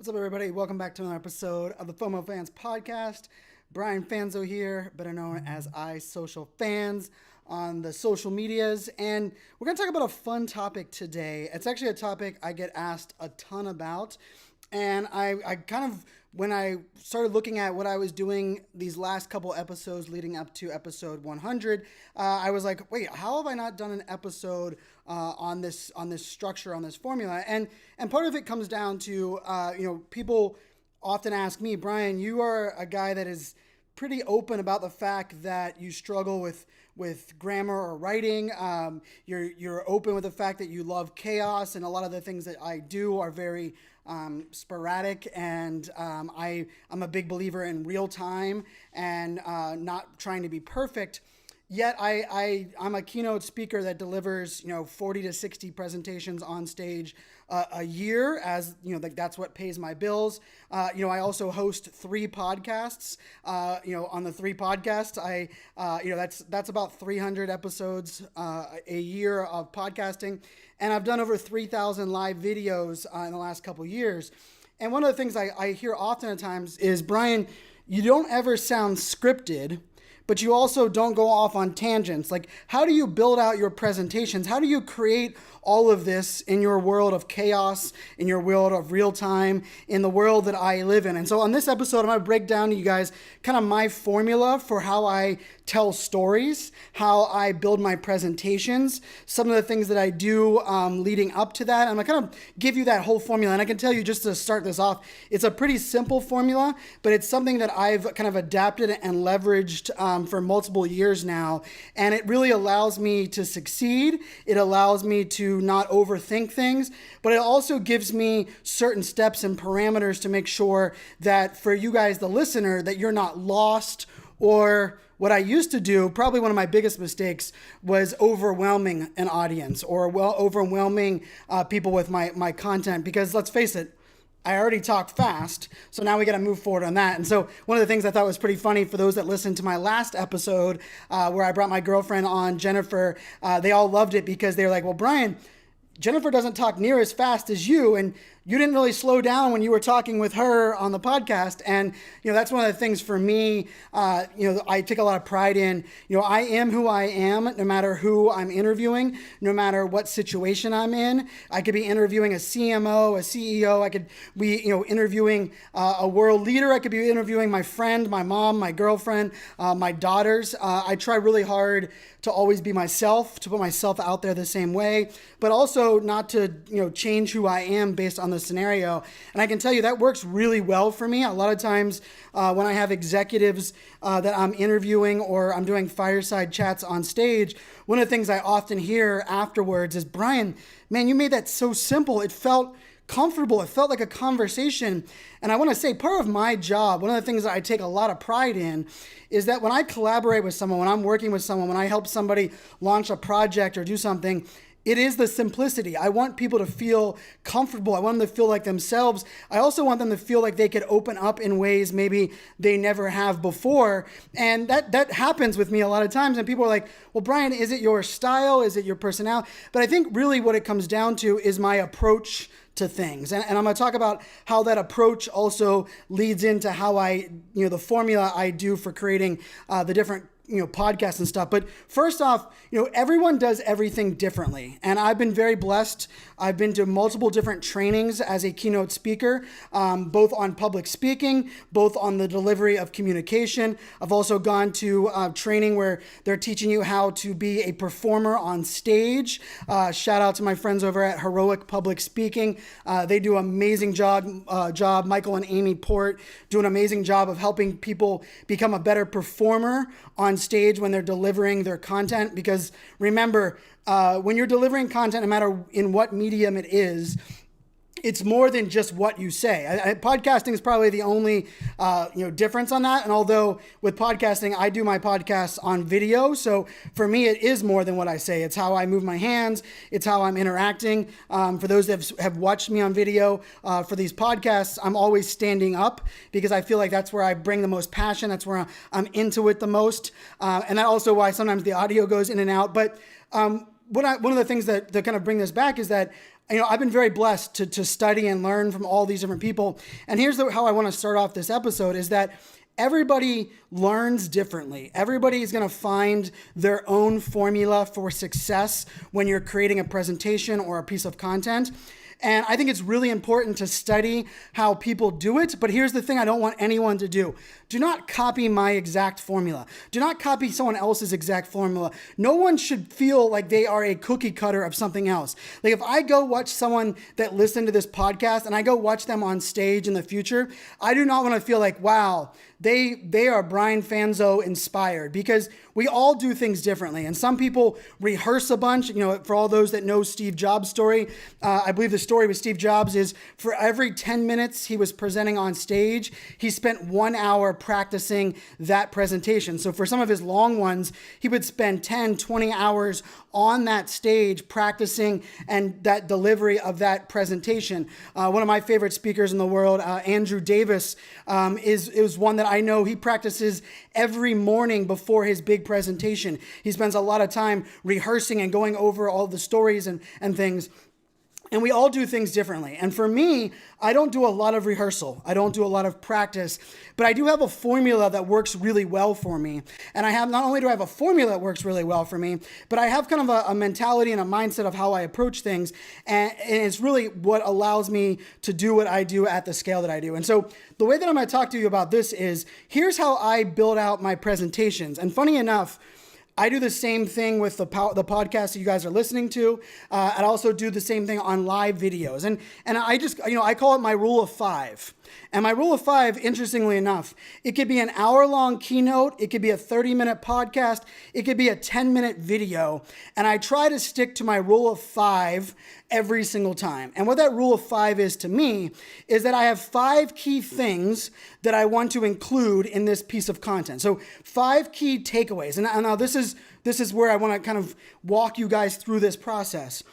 What's up, everybody? Welcome back to another episode of the FOMO Fans Podcast. Brian Fanzo here, better known as Social Fans on the social medias. And we're going to talk about a fun topic today. It's actually a topic I get asked a ton about. And I kind of, when I started looking at what I was doing these last couple episodes leading up to episode 100, I was like, wait, how have I not done an episode on this structure, on this formula? And part of it comes down to, people often ask me, Brian, you are a guy that is pretty open about the fact that you struggle with grammar or writing. You're open with the fact that you love chaos, and a lot of the things that I do are very sporadic, and I'm a big believer in real time and not trying to be perfect. Yet I'm a keynote speaker that delivers 40 to 60 presentations on stage a year, as that's what pays my bills. I also host 3 podcasts. On the 3 podcasts, that's about 300 episodes a year of podcasting, and I've done over 3,000 live videos in the last couple years. And one of the things I hear often at times is, Brian, you don't ever sound scripted, but you also don't go off on tangents. Like, how do you build out your presentations? How do you create all of this in your world of chaos, in your world of real time, in the world that I live in? And so on this episode, I'm going to break down to you guys kind of my formula for how I tell stories, how I build my presentations, some of the things that I do leading up to that. I'm going to kind of give you that whole formula. And I can tell you, just to start this off, it's a pretty simple formula, but it's something that I've kind of adapted and leveraged for multiple years now. And it really allows me to succeed. It allows me to not overthink things, but it also gives me certain steps and parameters to make sure that for you guys, the listener, that you're not lost. Or what I used to do, probably one of my biggest mistakes, was overwhelming an audience or overwhelming people with my content, because let's face it, I already talk fast, so now we got to move forward on that. And so one of the things I thought was pretty funny for those that listened to my last episode where I brought my girlfriend on, Jennifer, they all loved it because they were like, well, Brian, Jennifer doesn't talk near as fast as you, and you didn't really slow down when you were talking with her on the podcast. And, that's one of the things for me, I take a lot of pride in, I am who I am, no matter who I'm interviewing, no matter what situation I'm in. I could be interviewing a CMO, a CEO. I could be, interviewing a world leader. I could be interviewing my friend, my mom, my girlfriend, my daughters. I try really hard to always be myself, to put myself out there the same way, but also not to, change who I am based on the scenario. And I can tell you that works really well for me. A lot of times when I have executives that I'm interviewing or I'm doing fireside chats on stage, one of the things I often hear afterwards is, Brian, man, you made that so simple. It felt comfortable. It felt like a conversation. And I want to say, part of my job, one of the things that I take a lot of pride in, is that when I collaborate with someone, when I'm working with someone, when I help somebody launch a project or do something, it is the simplicity. I want people to feel comfortable. I want them to feel like themselves. I also want them to feel like they could open up in ways maybe they never have before. And that happens with me a lot of times. And people are like, well, Brian, is it your style? Is it your personality? But I think really what it comes down to is my approach to things. And I'm going to talk about how that approach also leads into how I, the formula I do for creating the different podcasts and stuff. But first off, everyone does everything differently. And I've been very blessed. I've been to multiple different trainings as a keynote speaker, both on public speaking, both on the delivery of communication. I've also gone to training where they're teaching you how to be a performer on stage. Shout out to my friends over at Heroic Public Speaking. They do an amazing job. Michael and Amy Port do an amazing job of helping people become a better performer on stage when they're delivering their content. Because remember, when you're delivering content, no matter in what medium it is, it's more than just what you say. Podcasting is probably the only difference on that. And although with podcasting, I do my podcasts on video, so for me it is more than what I say. It's how I move my hands. It's how I'm interacting. For those that have watched me on video for these podcasts, I'm always standing up because I feel like that's where I bring the most passion. That's where I'm into it the most. And that also why sometimes the audio goes in and out. But one of the things that kind of bring this back is that I've been very blessed to study and learn from all these different people. And here's how I want to start off this episode is that everybody learns differently. Everybody is going to find their own formula for success when you're creating a presentation or a piece of content. And I think it's really important to study how people do it. But here's the thing I don't want anyone to do. Do not copy my exact formula. Do not copy someone else's exact formula. No one should feel like they are a cookie cutter of something else. Like if I go watch someone that listened to this podcast and I go watch them on stage in the future, I do not want to feel like, wow, they are Brian Fanzo inspired, because we all do things differently. And some people rehearse a bunch. For all those that know Steve Jobs' story, I believe the story with Steve Jobs is for every 10 minutes he was presenting on stage, he spent 1 hour practicing that presentation. So for some of his long ones, he would spend 10, 20 hours on that stage practicing and that delivery of that presentation. One of my favorite speakers in the world, Andrew Davis, is one that I know he practices every morning before his big presentation. He spends a lot of time rehearsing and going over all the stories and things. And we all do things differently. And for me, I don't do a lot of rehearsal. I don't do a lot of practice, but I do have a formula that works really well for me. And not only do I have a formula that works really well for me, but I have kind of a mentality and a mindset of how I approach things. And it's really what allows me to do what I do at the scale that I do. And so the way that I'm going to talk to you about this is, here's how I build out my presentations. And funny enough, I do the same thing with the podcast that you guys are listening to. I also do the same thing on live videos. And I just, I call it my rule of 5. And my rule of 5, interestingly enough, it could be an hour-long keynote. It could be a 30-minute podcast. It could be a 10-minute video. And I try to stick to my rule of 5 every single time. And what that rule of 5 is to me is that I have 5 key things that I want to include in this piece of content. So 5 key takeaways. And now this is where I want to kind of walk you guys through this process.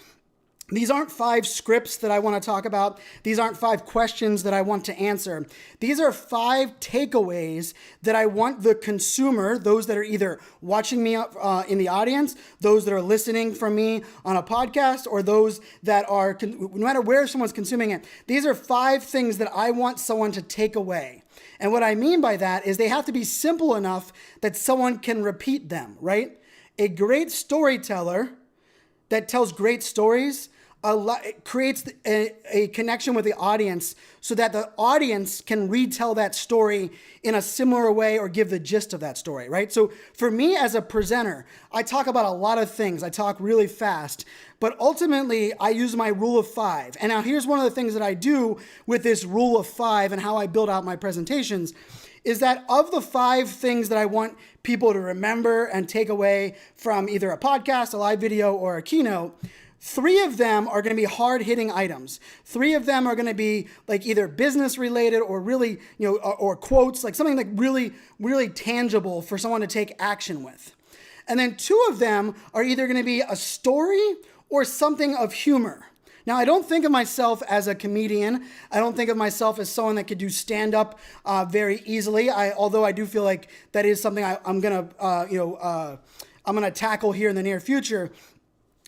These aren't 5 scripts that I want to talk about. These aren't 5 questions that I want to answer. These are 5 takeaways that I want the consumer, those that are either watching me in the audience, those that are listening from me on a podcast, or those that are, no matter where someone's consuming it, these are 5 things that I want someone to take away. And what I mean by that is they have to be simple enough that someone can repeat them, right? A great storyteller that tells great stories it creates a connection with the audience so that the audience can retell that story in a similar way or give the gist of that story, right? So for me as a presenter, I talk about a lot of things. I talk really fast, but ultimately I use my rule of 5. And now here's one of the things that I do with this rule of 5 and how I build out my presentations is that of the 5 things that I want people to remember and take away from either a podcast, a live video, or a keynote, 3 of them are going to be hard-hitting items. 3 of them are going to be like either business related or really, or quotes, like something like really, really tangible for someone to take action with. And then 2 of them are either going to be a story or something of humor. Now, I don't think of myself as a comedian. I don't think of myself as someone that could do stand-up very easily. Although I do feel like that is something I'm gonna tackle here in the near future.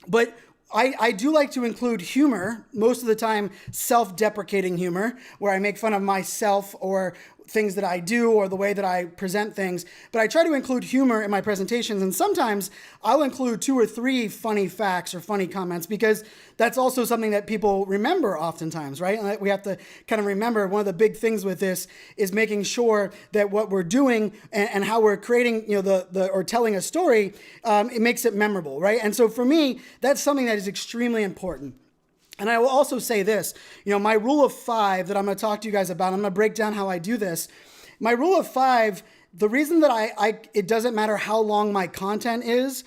But I do like to include humor, most of the time self-deprecating humor, where I make fun of myself or things that I do or the way that I present things. But I try to include humor in my presentations, and sometimes I'll include 2 or 3 funny facts or funny comments because that's also something that people remember oftentimes, right? And we have to kind of remember one of the big things with this is making sure that what we're doing and how we're creating, or telling a story, it makes it memorable, right? And so for me, that's something that is extremely important. And I will also say this, my rule of 5 that I'm going to talk to you guys about, I'm going to break down how I do this. My rule of 5, the reason that it doesn't matter how long my content is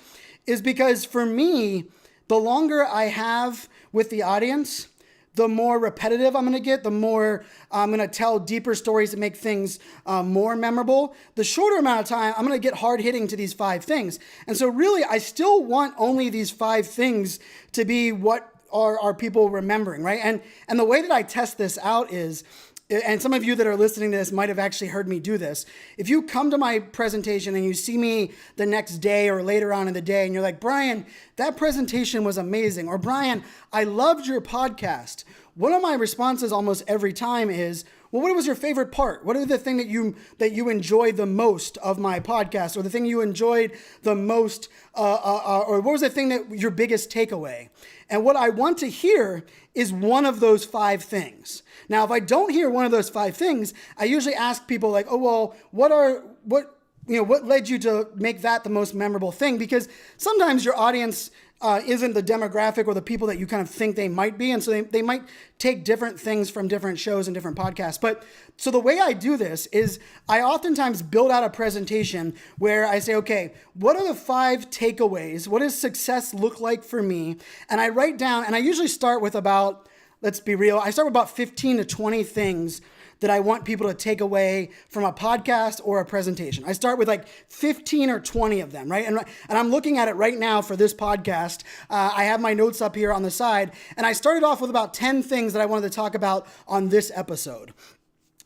because for me, the longer I have with the audience, the more repetitive I'm going to get, the more I'm going to tell deeper stories that make things more memorable. The shorter amount of time, I'm going to get hard hitting to these 5 things. And so really, I still want only these 5 things to be what are people remembering, right? And the way that I test this out is and some of you that are listening to this might have actually heard me do this. If you come to my presentation and you see me the next day or later on in the day and you're like, Brian, that presentation was amazing. Or Brian, I loved your podcast. One of my responses almost every time is, well, what was your favorite part? What are the thing that you enjoyed the most of my podcast, or the thing you enjoyed the most, or what was the thing that your biggest takeaway? And what I want to hear is one of those 5 things. Now, if I don't hear one of those 5 things, I usually ask people like, oh, well, what led you to make that the most memorable thing? Because sometimes your audience isn't the demographic or the people that you kind of think they might be. And so they might take different things from different shows and different podcasts. But so the way I do this is I oftentimes build out a presentation where I say, okay, what are the 5 takeaways? What does success look like for me? And I write down, and I usually start with about, let's be real, I start with about 15 to 20 things that I want people to take away from a podcast or a presentation. I start with like 15 or 20 of them, right? And I'm looking at it right now for this podcast. I have my notes up here on the side, and I started off with about 10 things that I wanted to talk about on this episode.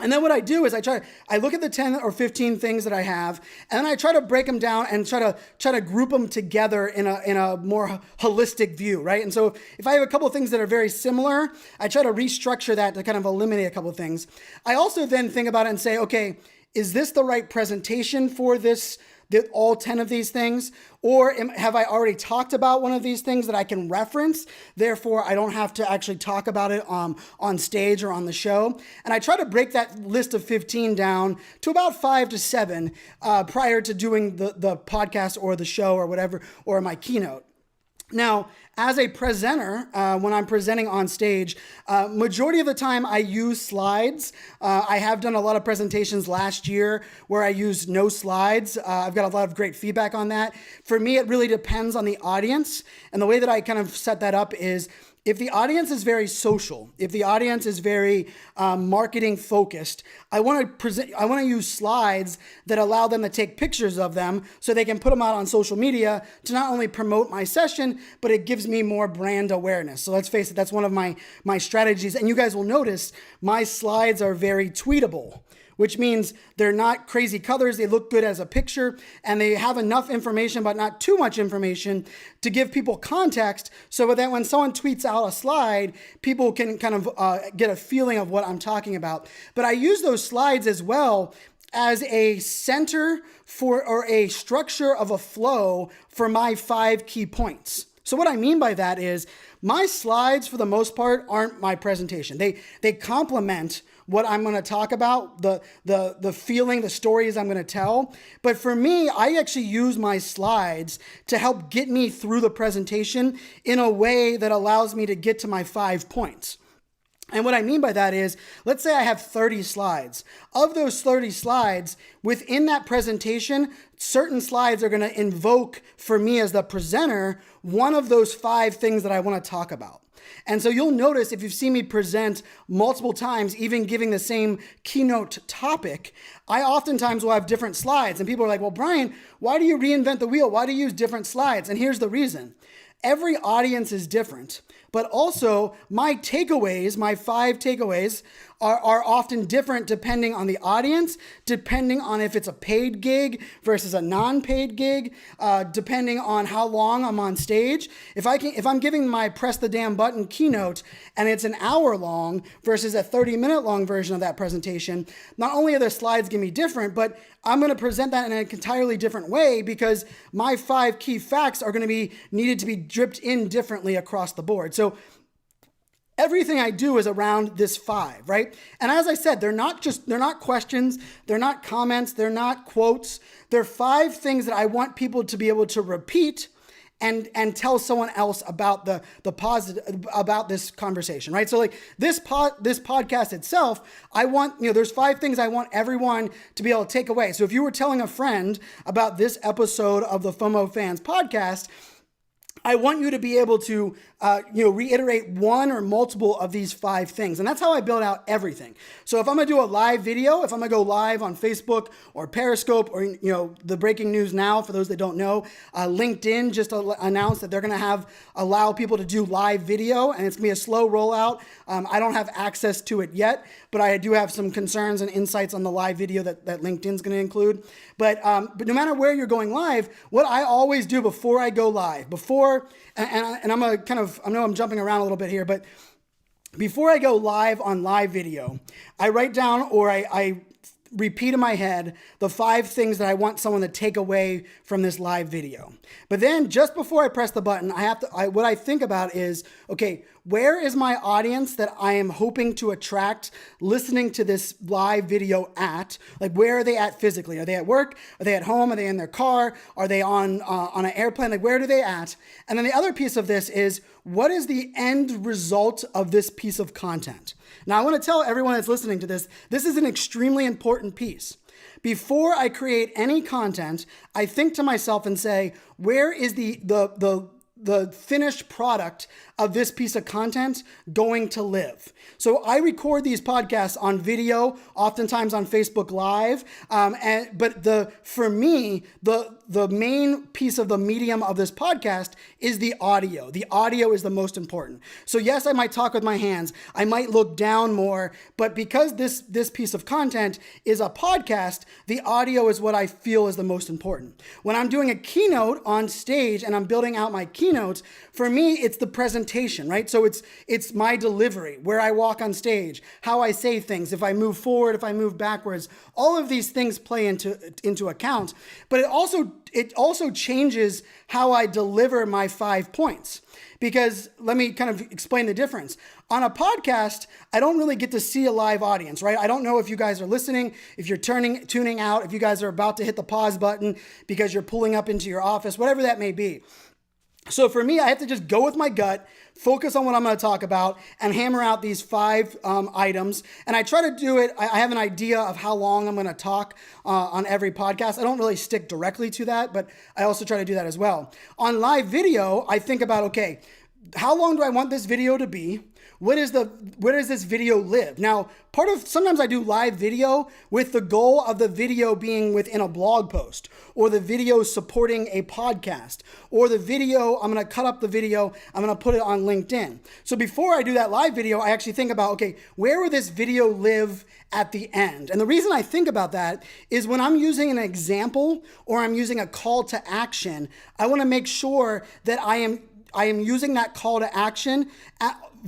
And then what I do is I look at the 10 or 15 things that I have, and then I try to break them down and try to group them together in a more holistic view, right? And so if I have a couple of things that are very similar, I try to restructure that to kind of eliminate a couple of things. I also then think about it and say, okay, is this the right presentation for all 10 of these things? Or have I already talked about one of these things that I can reference? Therefore, I don't have to actually talk about it on stage or on the show. And I try to break that list of 15 down to about 5 to 7 prior to doing the podcast or the show or whatever, or my keynote. Now, as a presenter, when I'm presenting on stage, majority of the time I use slides. I have done a lot of presentations last year where I used no slides. I've got a lot of great feedback on that. For me, it really depends on the audience. And the way that I kind of set that up is, if the audience is very social, if the audience is very marketing focused, I want to use slides that allow them to take pictures of them so they can put them out on social media to not only promote my session, but it gives me more brand awareness. So let's face it, that's one of my strategies. And you guys will notice my slides are very tweetable, which means they're not crazy colors. They look good as a picture, and they have enough information, but not too much information to give people context so that when someone tweets out a slide, people can kind of get a feeling of what I'm talking about. But I use those slides as well as a center for, or a structure of a flow for my 5 key points. So what I mean by that is my slides, for the most part, aren't my presentation. They complement what I'm going to talk about, the feeling, the stories I'm going to tell. But for me, I actually use my slides to help get me through the presentation in a way that allows me to get to my 5 points. And what I mean by that is, let's say I have 30 slides. Of those 30 slides, within that presentation, certain slides are going to invoke, for me as the presenter, one of those 5 things that I want to talk about. And so you'll notice, if you've seen me present multiple times, even giving the same keynote topic, I oftentimes will have different slides. And people are like, well, Brian, why do you reinvent the wheel? Why do you use different slides? And here's the reason. Every audience is different, but also my takeaways, my 5 takeaways are often different depending on the audience, depending on if it's a paid gig versus a non-paid gig, depending on how long I'm on stage. If I'm giving my press the damn button keynote and it's an hour long versus a 30-minute long version of that presentation, not only are the slides going to be different, but I'm going to present that in an entirely different way because my 5 key facts are going to be needed to be dripped in differently across the board. So everything I do is around this 5, right? And as I said, they're not questions, they're not comments, they're not quotes. They're 5 things that I want people to be able to repeat and tell someone else about the positive, about this conversation, right? So like this podcast itself, I want, there's 5 things I want everyone to be able to take away. So if you were telling a friend about this episode of the FOMO Fans podcast, I want you to be able to reiterate one or multiple of these 5 things. And that's how I build out everything. So if I'm going to do a live video, if I'm going to go live on Facebook or Periscope or, the breaking news now, for those that don't know, LinkedIn just announced that they're going to allow people to do live video, and it's going to be a slow rollout. I don't have access to it yet, but I do have some concerns and insights on the live video that LinkedIn's going to include. But no matter where you're going live, what I always do before I go live, and I'm I know I'm jumping around a little bit here, but before I go live on live video, I write down or I repeat in my head the 5 things that I want someone to take away from this live video. But then just before I press the button, what I think about is, okay, where is my audience that I am hoping to attract listening to this live video at? Like, where are they at physically? Are they at work? Are they at home? Are they in their car? Are they on an airplane? Like, where are they at? And then the other piece of this is, what is the end result of this piece of content? Now, I want to tell everyone that's listening to this is an extremely important piece. Before I create any content, I think to myself and say, where is the finished product of this piece of content going to live? So I record these podcasts on video, oftentimes on Facebook Live. But for me, the main piece of the medium of this podcast is the audio. The audio is the most important. So yes, I might talk with my hands. I might look down more, but because this piece of content is a podcast, the audio is what I feel is the most important. When I'm doing a keynote on stage and I'm building out my keynotes, for me, it's the presentation, right? So it's my delivery, where I walk on stage, how I say things, if I move forward, if I move backwards, all of these things play into account. But it also changes how I deliver my 5 points. Because let me kind of explain the difference. On a podcast, I don't really get to see a live audience, right? I don't know if you guys are listening, if you're tuning out, if you guys are about to hit the pause button because you're pulling up into your office, whatever that may be. So for me, I have to just go with my gut, focus on what I'm going to talk about, and hammer out these 5 items. And I try to do it. I have an idea of how long I'm going to talk on every podcast. I don't really stick directly to that, but I also try to do that as well. On live video, I think about, okay, how long do I want this video to be? Where does this video live? Now, sometimes I do live video with the goal of the video being within a blog post, or the video supporting a podcast, or the video, I'm going to cut up the video, I'm going to put it on LinkedIn. So before I do that live video, I actually think about, okay, where will this video live at the end? And the reason I think about that is when I'm using an example or I'm using a call to action, I want to make sure that I am using that call to action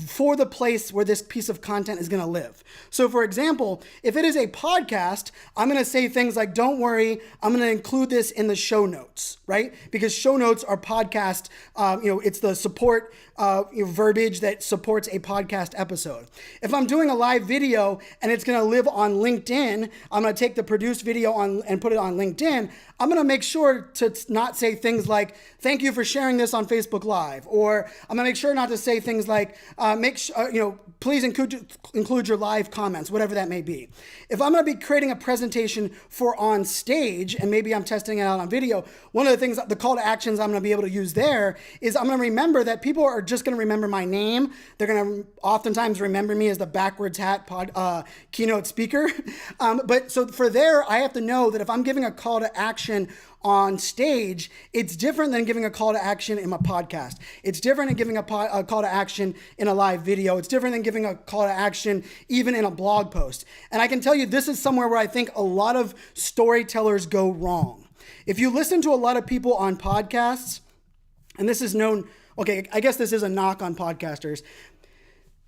for the place where this piece of content is going to live. So for example, if it is a podcast, I'm going to say things like, don't worry, I'm going to include this in the show notes, right? Because show notes are podcast, it's the support verbiage that supports a podcast episode. If I'm doing a live video and it's going to live on LinkedIn, I'm going to take the produced video and put it on LinkedIn. I'm going to make sure to not say things like, thank you for sharing this on Facebook Live, or I'm going to make sure not to say things like, please include your live comments, whatever that may be. If I'm going to be creating a presentation for on stage, and maybe I'm testing it out on video, one of the things, the call to actions I'm going to be able to use there is I'm going to remember that people are just going to remember my name. They're going to oftentimes remember me as the backwards hat keynote speaker. But so for there, I have to know that if I'm giving a call to action on stage, it's different than giving a call to action in a podcast. It's different than giving a call to action in a live video. It's different than giving a call to action even in a blog post. And I can tell you, this is somewhere where I think a lot of storytellers go wrong. If you listen to a lot of people on podcasts, and this is known, okay, I guess this is a knock on podcasters.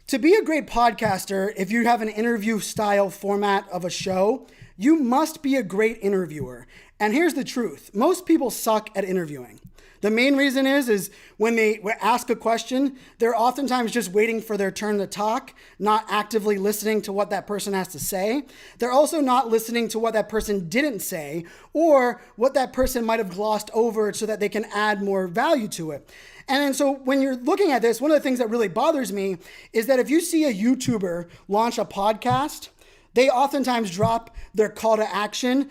To be a great podcaster, if you have an interview style format of a show, you must be a great interviewer. And here's the truth. Most people suck at interviewing. The main reason is when they ask a question, they're oftentimes just waiting for their turn to talk, not actively listening to what that person has to say. They're also not listening to what that person didn't say or what that person might have glossed over so that they can add more value to it. And so when you're looking at this, one of the things that really bothers me is that if you see a YouTuber launch a podcast, they oftentimes drop their call to action,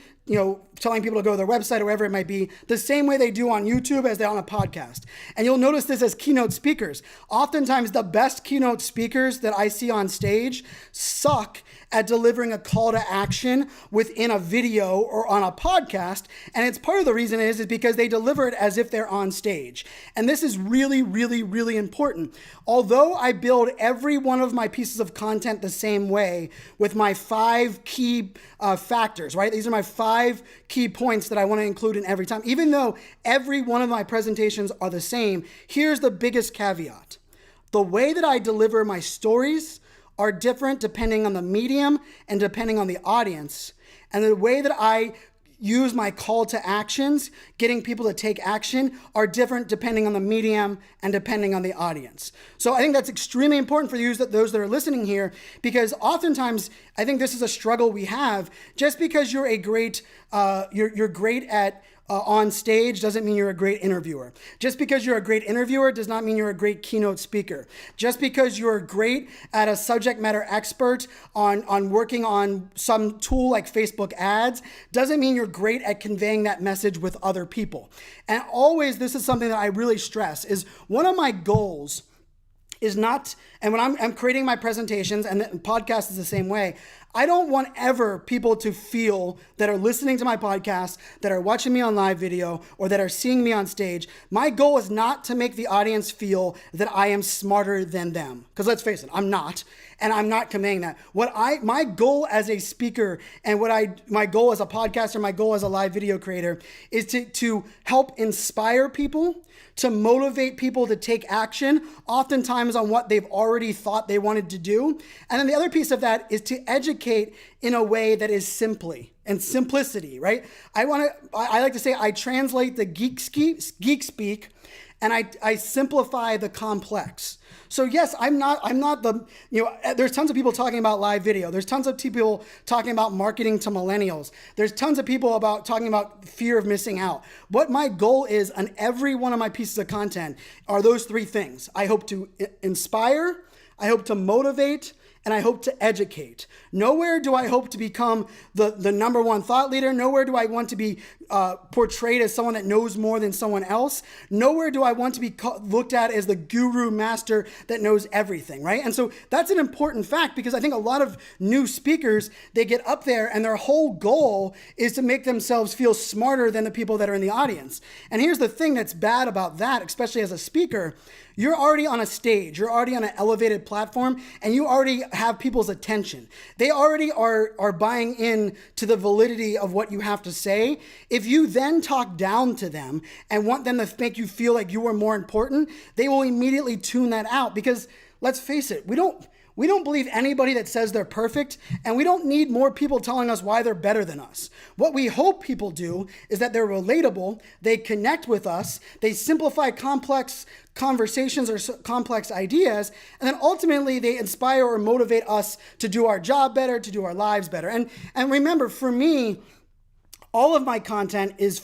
telling people to go to their website or wherever it might be, the same way they do on YouTube as they on a podcast. And you'll notice this as keynote speakers. Oftentimes, the best keynote speakers that I see on stage suck at delivering a call to action within a video or on a podcast. And it's part of the reason is because they deliver it as if they're on stage. And this is really, really, really important. Although I build every one of my pieces of content the same way with my 5 key factors, right? These are my 5 key points that I want to include in every time. Even though every one of my presentations are the same, here's the biggest caveat. The way that I deliver my stories are different depending on the medium and depending on the audience. And the way that I use my call to actions, getting people to take action, are different depending on the medium and depending on the audience. So I think that's extremely important for those that are listening here, because oftentimes I think this is a struggle we have. Just because you're a great, you're great at on stage doesn't mean you're a great interviewer. Just because you're a great interviewer does not mean you're a great keynote speaker. Just because you're great at a subject matter expert on working on some tool like Facebook ads doesn't mean you're great at conveying that message with other people. And always, this is something that I really stress, is one of my goals is not, and when I'm creating my presentations, and the podcast is the same way, I don't want ever people to feel that are listening to my podcast, that are watching me on live video, or that are seeing me on stage. My goal is not to make the audience feel that I am smarter than them. Because let's face it, I'm not. And I'm not conveying that. My goal as a speaker and my goal as a podcaster, my goal as a live video creator is to help inspire people, to motivate people to take action, oftentimes on what they've already thought they wanted to do. And then the other piece of that is to educate in a way that is simplicity, right? I like to say I translate the geek speak and I simplify the complex. So yes, I'm not the, there's tons of people talking about live video. There's tons of people talking about marketing to millennials. There's tons of people talking about fear of missing out. What my goal is on every one of my pieces of content are those 3 things. I hope to inspire, I hope to motivate, and I hope to educate. Nowhere do I hope to become the number one thought leader. Nowhere do I want to be portrayed as someone that knows more than someone else. Nowhere do I want to be looked at as the guru master that knows everything, right? And so that's an important fact, because I think a lot of new speakers, they get up there and their whole goal is to make themselves feel smarter than the people that are in the audience. And here's the thing that's bad about that, especially as a speaker. You're already on a stage, you're already on an elevated platform, and you already have people's attention. They already are buying in to the validity of what you have to say. If you then talk down to them and want them to make you feel like you are more important, they will immediately tune that out, because let's face it, we don't believe anybody that says they're perfect, and we don't need more people telling us why they're better than us. What we hope people do is that they're relatable, they connect with us, they simplify complex conversations or complex ideas, and then ultimately they inspire or motivate us to do our job better, to do our lives better. And remember, for me, all of my content is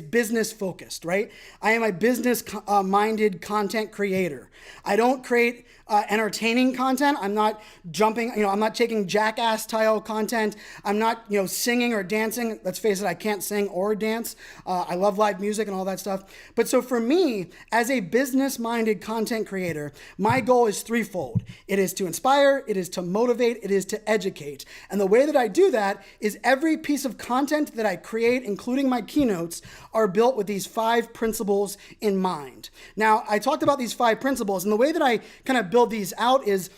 business focused, right? I am a business minded content creator. I don't create entertaining content. I'm not jumping, I'm not taking jackass style content. I'm not, singing or dancing. Let's face it, I can't sing or dance. I love live music and all that stuff. But so for me, as a business minded content creator, my goal is threefold. It is to inspire, it is to motivate, it is to educate. And the way that I do that is every piece of content that I create, including my keynotes, are built with these 5 principles in mind. Now, I talked about these 5 principles, and the way that I kind of build these out is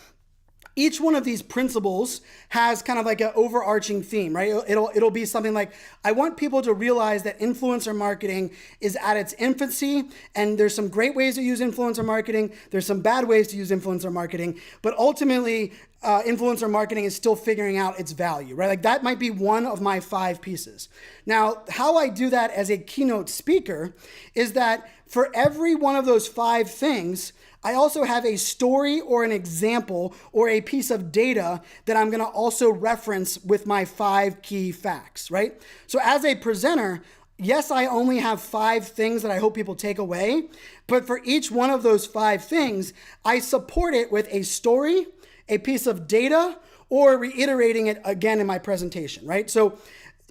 each one of these principles has kind of like an overarching theme, right? It'll be something like, I want people to realize that influencer marketing is at its infancy, and there's some great ways to use influencer marketing. There's some bad ways to use influencer marketing, but ultimately, influencer marketing is still figuring out its value, right? Like that might be one of my 5 pieces. Now, how I do that as a keynote speaker is that for every one of those 5 things, I also have a story or an example or a piece of data that I'm going to also reference with my 5 key facts, right? So as a presenter, yes, I only have 5 things that I hope people take away, but for each one of those 5 things, I support it with a story, a piece of data, or reiterating it again in my presentation, right? So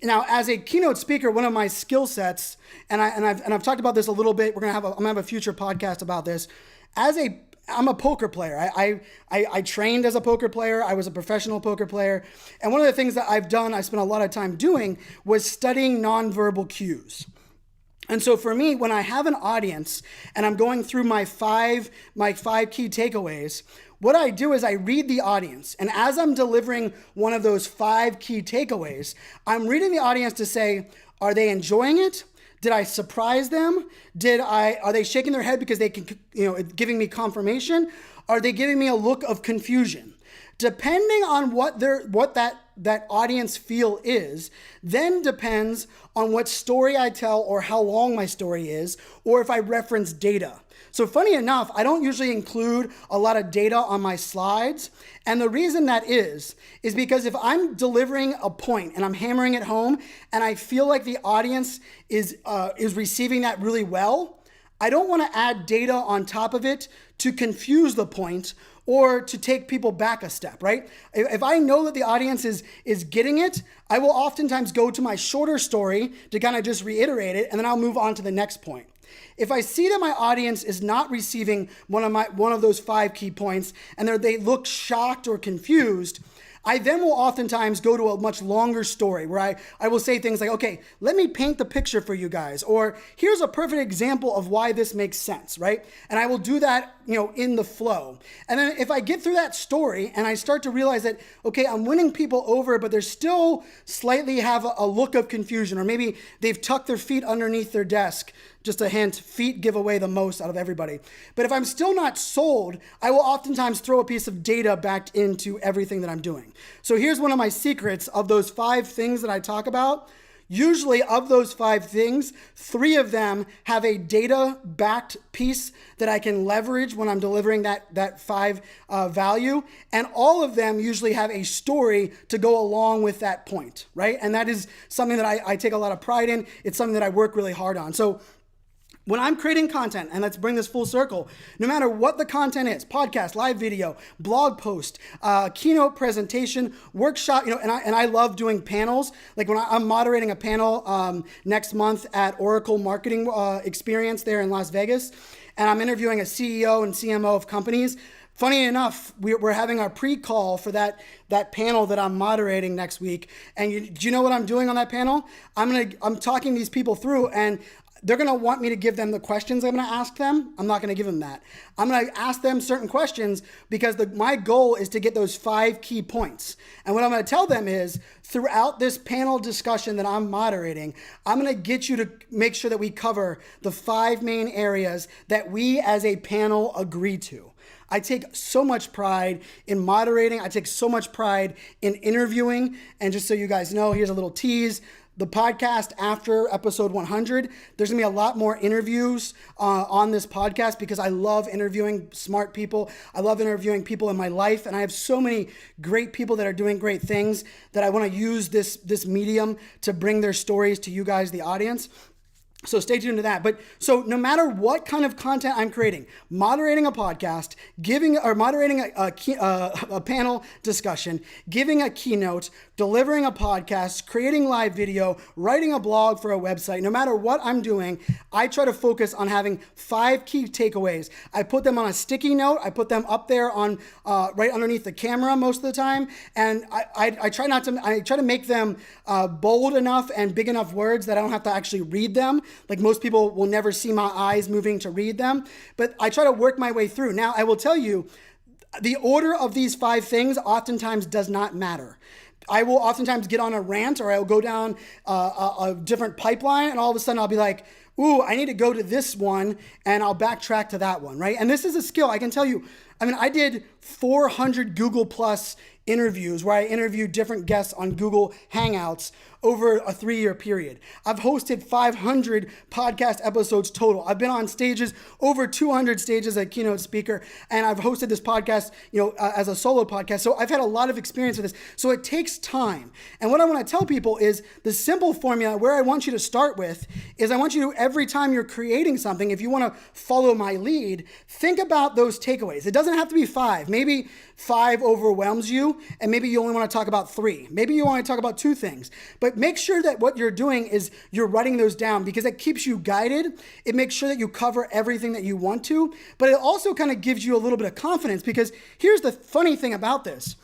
Now, as a keynote speaker, one of my skill sets, and I've talked about this a little bit. I'm gonna have a future podcast about this. I'm a poker player. I trained as a poker player. I was a professional poker player, and one of the things that I've done, I spent a lot of time doing, was studying nonverbal cues. And so for me, when I have an audience and I'm going through my five key takeaways, what I do is I read the audience. And as I'm delivering one of those 5 key takeaways, I'm reading the audience to say, are they enjoying it? Did I surprise them? Are they shaking their head because they can, giving me confirmation? Are they giving me a look of confusion? Depending on what that audience feel is, then depends on what story I tell or how long my story is, or if I reference data. So funny enough, I don't usually include a lot of data on my slides. And the reason that is because if I'm delivering a point and I'm hammering it home and I feel like the audience is receiving that really well, I don't want to add data on top of it to confuse the point or to take people back a step, right? If I know that the audience is getting it, I will oftentimes go to my shorter story to kind of just reiterate it, and then I'll move on to the next point. If I see that my audience is not receiving one of those 5 key points and they look shocked or confused, I then will oftentimes go to a much longer story where I will say things like, okay, let me paint the picture for you guys, or here's a perfect example of why this makes sense, right? And I will do that, in the flow. And then if I get through that story and I start to realize that, okay, I'm winning people over, but they're still slightly have a look of confusion, or maybe they've tucked their feet underneath their desk. Just a hint, feet give away the most out of everybody. But if I'm still not sold, I will oftentimes throw a piece of data back into everything that I'm doing. So here's one of my secrets of those 5 things that I talk about. Usually of those 5 things, 3 of them have a data-backed piece that I can leverage when I'm delivering that 5 value. And all of them usually have a story to go along with that point, right? And that is something that I take a lot of pride in. It's something that I work really hard on. So when I'm creating content, and let's bring this full circle, no matter what the content is, podcast, live video, blog post, keynote presentation, workshop, and I love doing panels. Like when I'm moderating a panel next month at Oracle Marketing Experience there in Las Vegas, and I'm interviewing a CEO and CMO of companies. Funny enough, we're having our pre-call for that panel that I'm moderating next week. And do you know what I'm doing on that panel? I'm talking these people through, and they're going to want me to give them the questions I'm going to ask them. I'm not going to give them that. I'm going to ask them certain questions because my goal is to get those 5 key points. And what I'm going to tell them is throughout this panel discussion that I'm moderating, I'm going to get you to make sure that we cover the 5 main areas that we as a panel agree to. I take so much pride in moderating. I take so much pride in interviewing. And just so you guys know, here's a little tease. The podcast after episode 100, there's gonna be a lot more interviews on this podcast because I love interviewing smart people. I love interviewing people in my life, and I have so many great people that are doing great things that I wanna use this medium to bring their stories to you guys, the audience. So stay tuned to that. But so no matter what kind of content I'm creating, moderating a podcast, moderating a panel discussion, giving a keynote, delivering a podcast, creating live video, writing a blog for a website, no matter what I'm doing, I try to focus on having 5 key takeaways. I put them on a sticky note. I put them up there on right underneath the camera most of the time. And I try to make them bold enough and big enough words that I don't have to actually read them. Like most people will never see my eyes moving to read them, but I try to work my way through. Now, I will tell you, the order of these 5 things oftentimes does not matter. I will oftentimes get on a rant, or I'll go down a different pipeline, and all of a sudden I'll be like, ooh, I need to go to this one, and I'll backtrack to that one, right? And this is a skill. I can tell you, I did 400 Google Plus interviews where I interviewed different guests on Google Hangouts over a 3-year period. I've hosted 500 podcast episodes total. I've been on stages, over 200 stages as a keynote speaker, and I've hosted this podcast, as a solo podcast. So I've had a lot of experience with this. So it takes time. And what I want to tell people is the simple formula where I want you to start with is I want you to every time you're creating something, if you want to follow my lead, think about those takeaways. It doesn't have to be 5. Maybe 5 overwhelms you, and maybe you only want to talk about 3. Maybe you want to talk about 2 things. But make sure that what you're doing is you're writing those down, because it keeps you guided. It makes sure that you cover everything that you want to, but it also kind of gives you a little bit of confidence, because here's the funny thing about this.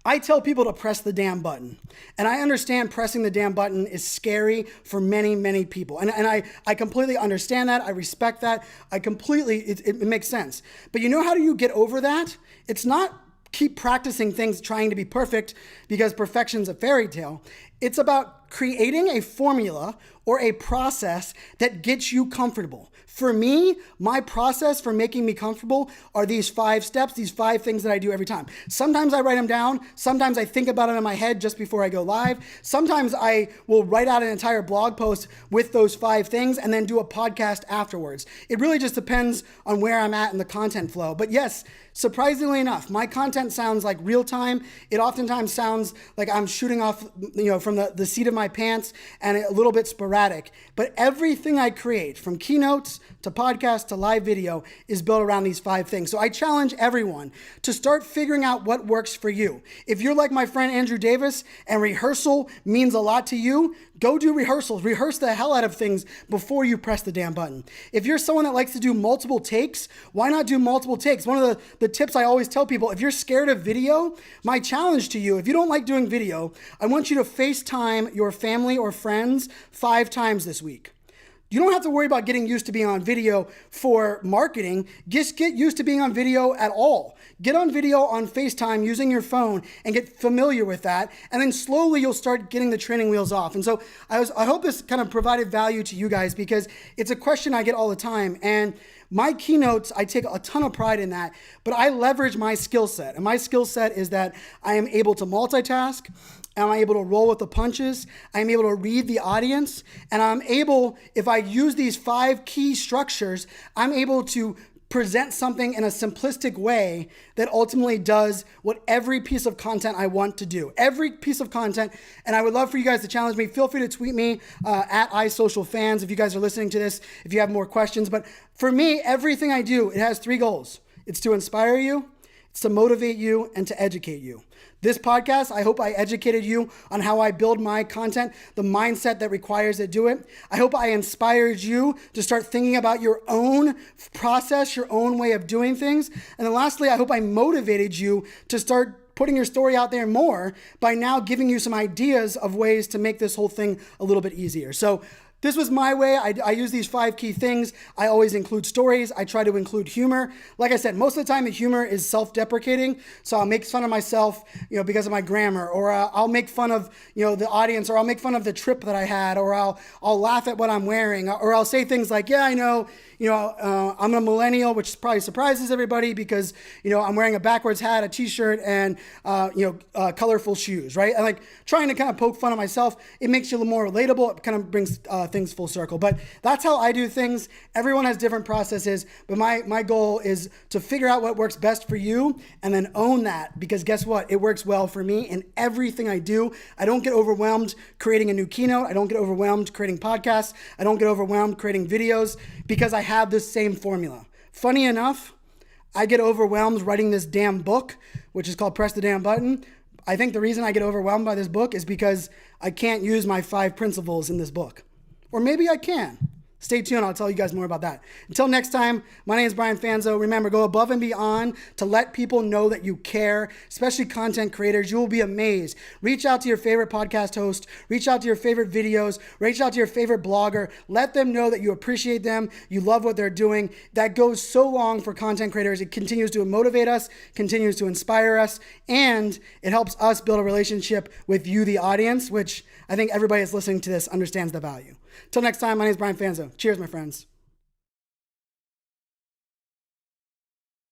I tell people to press the damn button. And I understand pressing the damn button is scary for many, many people. And I completely understand that. I respect that. It makes sense. But you know how do you get over that? It's not keep practicing things trying to be perfect, because perfection's a fairy tale. It's about creating a formula or a process that gets you comfortable. For me, my process for making me comfortable are these 5 steps, these 5 things that I do every time. Sometimes I write them down. Sometimes I think about it in my head just before I go live. Sometimes I will write out an entire blog post with those 5 things and then do a podcast afterwards. It really just depends on where I'm at in the content flow. But yes, surprisingly enough, my content sounds like real time. It oftentimes sounds like I'm shooting off, from the seat of my pants, and a little bit sporadic. But everything I create, from keynotes to podcast to live video, is built around these 5 things. So I challenge everyone to start figuring out what works for you. If you're like my friend Andrew Davis and rehearsal means a lot to you, go do rehearsals. Rehearse the hell out of things before you press the damn button. If you're someone that likes to do multiple takes, why not do multiple takes? One of the tips I always tell people, if you're scared of video, my challenge to you, if you don't like doing video, I want you to FaceTime your family or friends 5 times this week. You don't have to worry about getting used to being on video for marketing. Just get used to being on video at all. Get on video on FaceTime using your phone and get familiar with that. And then slowly you'll start getting the training wheels off. And so I hope this kind of provided value to you guys, because it's a question I get all the time. And my keynotes, I take a ton of pride in that, but I leverage my skill set. And my skill set is that I am able to multitask. I'm able to roll with the punches. I'm able to read the audience. And I'm able, if I use these 5 key structures, I'm able to present something in a simplistic way that ultimately does what every piece of content I want to do. Every piece of content. And I would love for you guys to challenge me. Feel free to tweet me at iSocialFans if you guys are listening to this, if you have more questions. But for me, everything I do, it has 3 goals. It's to inspire you, it's to motivate you, and to educate you. This podcast, I hope I educated you on how I build my content, the mindset that requires to do it. I hope I inspired you to start thinking about your own process, your own way of doing things. And then lastly, I hope I motivated you to start putting your story out there more by now giving you some ideas of ways to make this whole thing a little bit easier. So this was my way. I use these 5 key things. I always include stories. I try to include humor. Like I said, most of the time the humor is self-deprecating. So I'll make fun of myself, because of my grammar, or I'll make fun of, the audience, or I'll make fun of the trip that I had, or I'll laugh at what I'm wearing, or I'll say things like, yeah, I know, I'm a millennial, which probably surprises everybody because, I'm wearing a backwards hat, a t-shirt, and, colorful shoes, right? And like trying to kind of poke fun at myself, it makes you a little more relatable. It kind of brings things full circle. But that's how I do things. Everyone has different processes, but my goal is to figure out what works best for you and then own that, because guess what? It works well for me in everything I do. I don't get overwhelmed creating a new keynote. I don't get overwhelmed creating podcasts. I don't get overwhelmed creating videos, because I have this same formula. Funny enough, I get overwhelmed writing this damn book, which is called Press the Damn Button. I think the reason I get overwhelmed by this book is because I can't use my 5 principles in this book. Or maybe I can. Stay tuned. I'll tell you guys more about that. Until next time, my name is Brian Fanzo. Remember, go above and beyond to let people know that you care, especially content creators. You will be amazed. Reach out to your favorite podcast host. Reach out to your favorite videos. Reach out to your favorite blogger. Let them know that you appreciate them. You love what they're doing. That goes so long for content creators. It continues to motivate us, continues to inspire us, and it helps us build a relationship with you, the audience, which I think everybody that's listening to this understands the value. Till next time, my name is Brian Fanzo. Cheers, my friends.